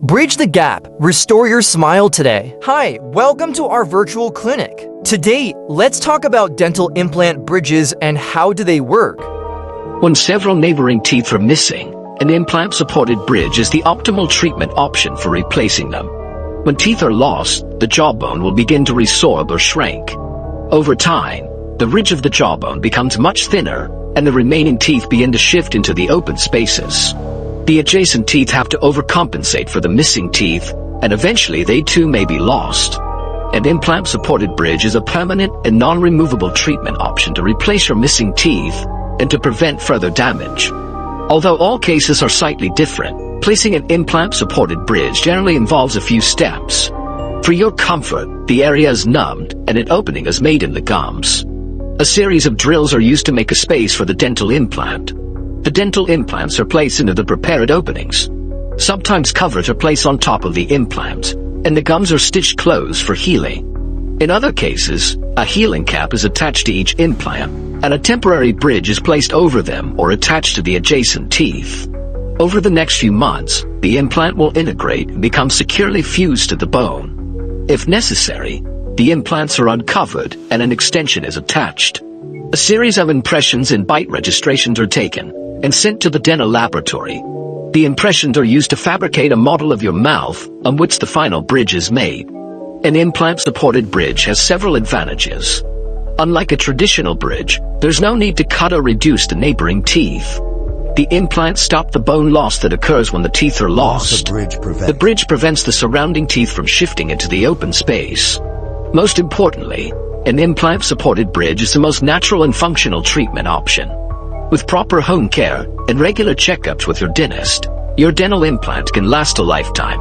Bridge the gap. Restore your smile today. Hi, welcome to our virtual clinic. Today, let's talk about dental implant bridges and how do they work. When several neighboring teeth are missing, an implant-supported bridge is the optimal treatment option for replacing them. When teeth are lost, the jawbone will begin to resorb or shrink. Over time, the ridge of the jawbone becomes much thinner, and the remaining teeth begin to shift into the open spaces. The adjacent teeth have to overcompensate for the missing teeth, and eventually they too may be lost. An implant-supported bridge is a permanent and non-removable treatment option to replace your missing teeth and to prevent further damage. Although all cases are slightly different, placing an implant-supported bridge generally involves a few steps. For your comfort, the area is numbed and an opening is made in the gums. A series of drills are used to make a space for the dental implant. The dental implants are placed into the prepared openings. Sometimes covers are placed on top of the implant, and the gums are stitched closed for healing. In other cases, a healing cap is attached to each implant, and a temporary bridge is placed over them or attached to the adjacent teeth. Over the next few months, the implant will integrate and become securely fused to the bone. If necessary, the implants are uncovered and an extension is attached. A series of impressions and bite registrations are taken and sent to the dental laboratory. The impressions are used to fabricate a model of your mouth on which the final bridge is made. An implant-supported bridge has several advantages. Unlike a traditional bridge, there's no need to cut or reduce the neighboring teeth. The implants stop the bone loss that occurs when the teeth are lost. The bridge prevents the surrounding teeth from shifting into the open space. Most importantly, an implant-supported bridge is the most natural and functional treatment option. With proper home care and regular checkups with your dentist, your dental implant can last a lifetime.